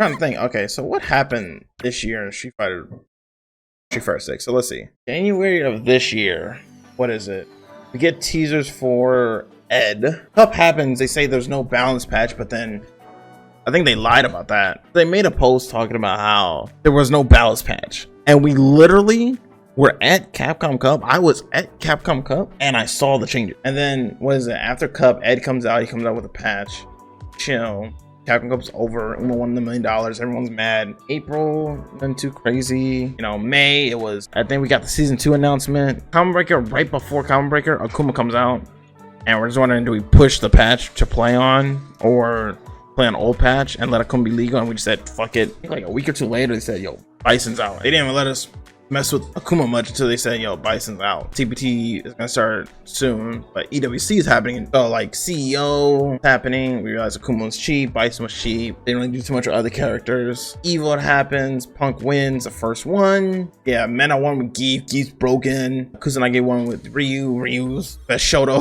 trying to think. Okay, so what happened this year in Street Fighter 6? So let's see. January of this year. What is it? We get teasers for Ed. Cup happens. They say there's no balance patch, but then I think they lied about that. They made a post talking about how there was no balance patch, and we literally were at Capcom Cup. I was at Capcom Cup, and I saw the changes. And then what is it? After Cup, Ed comes out. He comes out with a patch. Chill. Capcom Cup's over. Uno won the $1 million. Everyone's mad. April, nothing too crazy. You know, May, it was, I think we got the season 2 announcement. Common Breaker, right before Common Breaker, Akuma comes out. And we're just wondering, do we push the patch to play on or play on old patch and let Akuma be legal? And we just said, fuck it. I think like a week or two later, they said, yo, Bison's out. They didn't even let us mess with Akuma much until they said, yo, Bison's out. TPT is gonna start soon, but EWC is happening. So like CEO is happening. We realized Akuma was cheap, Bison was cheap. They didn't really do too much with other characters. Evo happens, Punk wins the first one. Yeah, Mena won with Geef, Geef's broken. Kusanagi won with Ryu's best Shoto.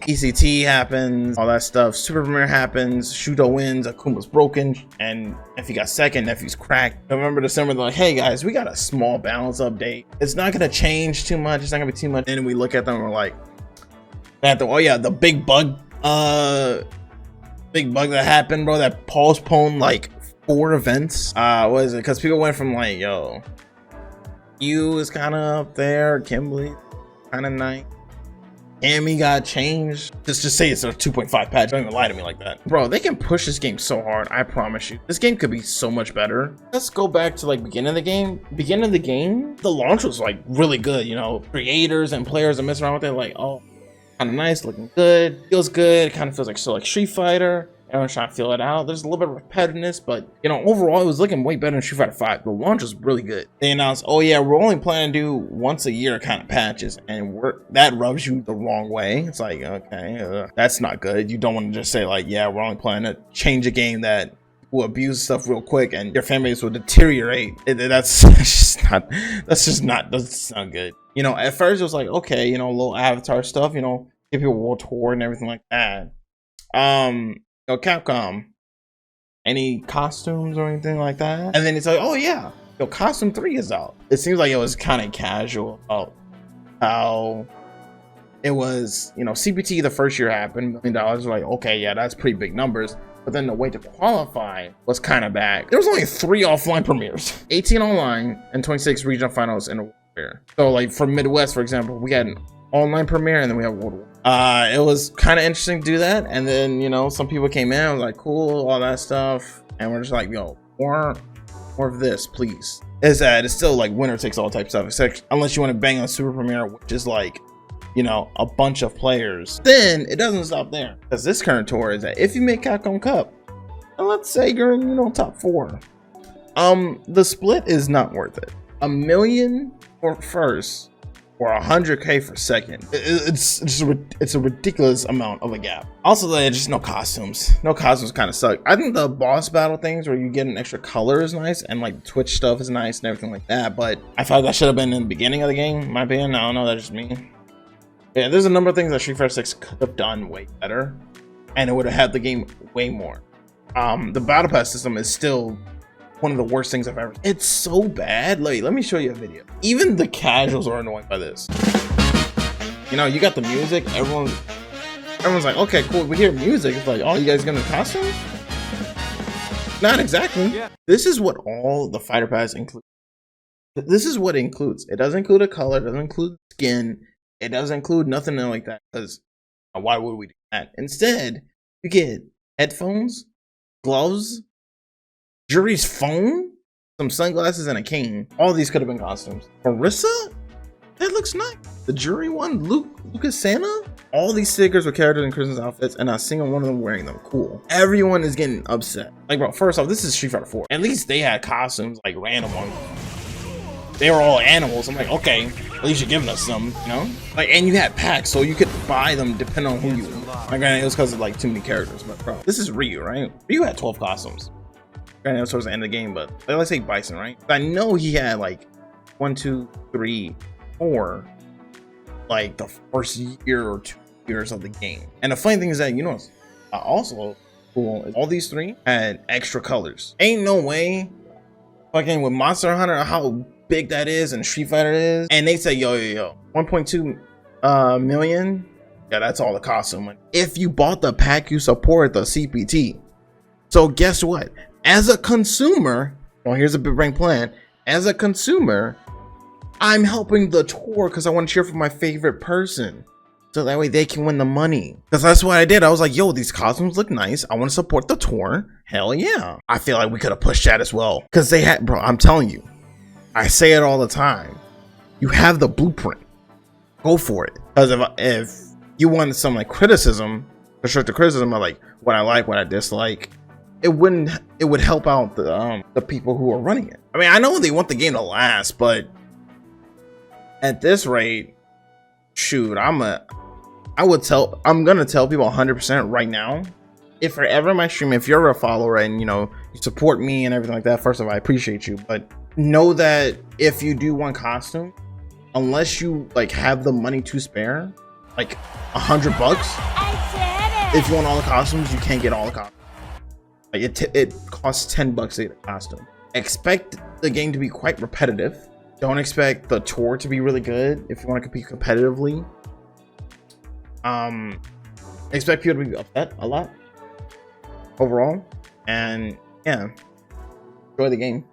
ECT happens, all that stuff. Super Premiere happens, Shuto wins, Akuma's broken, and if he got second, Nephew's cracked. November, December, they're like, hey guys, we got a small balance update. It's not gonna change too much. It's not gonna be too much. And we look at them and we're like, oh yeah, the big bug that happened, bro, that postponed like 4 events. What is it? Because people went from like, yo, you is kind of up there, Kimberly kind of nice. Amy got changed. Just say it's a 2.5 patch. Don't even lie to me like that. Bro, they can push this game so hard. I promise you. This game could be so much better. Let's go back to like beginning of the game. Beginning of the game, the launch was like really good. You know, creators and players are messing around with it. Like, oh, kind of nice, looking good. Feels good. It kind of feels like still like Street Fighter. Everyone's trying to feel it out. There's a little bit of repetitiveness, but you know, overall it was looking way better than Street Fighter 5. The launch was really good. They announced, oh yeah, we're only planning to do once a year kind of patches, and that rubs you the wrong way. It's like, okay, that's not good. You don't want to just say like, yeah, we're only planning to change a game that will abuse stuff real quick and your fan base will deteriorate. That's just not good. You know, at first it was like, okay, you know, little avatar stuff, you know, give people a world tour and everything like that. Yo, Capcom, any costumes or anything like that? And then it's like, oh yeah, yo, Costume 3 is out. It seems like it was kind of casual about how it was, you know, CPT the first year happened, $1 million, like, okay, yeah, that's pretty big numbers. But then the way to qualify was kind of bad. There was only 3 offline premieres, 18 online and 26 regional finals in a year. So like for Midwest, for example, we had an online premiere and then we have World War. It was kind of interesting to do that, and then you know some people came in and was like, cool, all that stuff, and we're just like, yo, more of this, please. Is that it's still like winner takes all type stuff, except unless you want to bang on Super Premiere, which is like, you know, a bunch of players. Then it doesn't stop there, because this current tour is that if you make Capcom Cup, and let's say you're in, you know, top 4, the split is not worth it. $1 million for first or 100K for second. It's a ridiculous amount of a gap. Also, there's just no costumes. No costumes kind of suck. I think the boss battle things where you get an extra color is nice, and like Twitch stuff is nice and everything like that, but I thought that should have been in the beginning of the game, in my opinion. I don't know, that's just me. Yeah, there's a number of things that Street Fighter 6 could have done way better, and it would have had the game way more. The battle pass system is still one of the worst things I've ever seen. It's so bad. Like, let me show you a video. Even the casuals are annoyed by this. You know, you got the music, everyone's like, okay, cool, we hear music. It's like, oh, you guys gonna costume? Not exactly. Yeah. This is what all the fighter pass include. This is what it includes. It doesn't include a color, it doesn't include skin, it doesn't include nothing like that, because why would we do that? Instead, you get headphones, gloves, Jury's phone, some sunglasses, and a cane. All these could have been costumes. Marissa? That looks nice. The Jury one, Lucas Santa? All these stickers with characters in Christmas outfits, and not a single one of them wearing them. Cool. Everyone is getting upset. Like, bro, first off, this is Street Fighter 4. At least they had costumes, like random ones. They were all animals. I'm like, okay, at least you're giving us some, you know? Like, and you had packs, so you could buy them depending on who you were. Like, granted, it was because of like too many characters, but bro, this is Ryu, right? Ryu had 12 costumes. Granted, it was towards the end of the game, but let's say Bison, right? I know he had like 1, 2, 3, 4, like the first year or 2 years of the game. And the funny thing is that, you know, also cool is all these three had extra colors. Ain't no way fucking with Monster Hunter how big that is and Street Fighter is, and they say yo 1.2 million. Yeah, that's all the costume. If you bought the pack, you support the CPT. So guess what? As a consumer, well, here's a big brain plan. As a consumer, I'm helping the tour because I want to cheer for my favorite person. So that way they can win the money. Because that's what I did. I was like, yo, these costumes look nice. I want to support the tour. Hell yeah. I feel like we could have pushed that as well. Because they had, bro, I'm telling you. I say it all the time. You have the blueprint. Go for it. Because if you wanted some like criticism, constructive criticism of like what I like, what I dislike, it would help out the people who are running it. I mean, I know they want the game to last, but at this rate, shoot, I'm gonna tell people 100% right now. If you're ever in my stream, if you're a follower and you know you support me and everything like that, first of all, I appreciate you. But know that if you do one costume, unless you like have the money to spare, like $100, if you want all the costumes, you can't get all the costumes. Like it costs $10 to get a costume. Expect the game to be quite repetitive. Don't expect the tour to be really good if you want to compete competitively. Expect people to be upset a lot overall, and yeah, enjoy the game.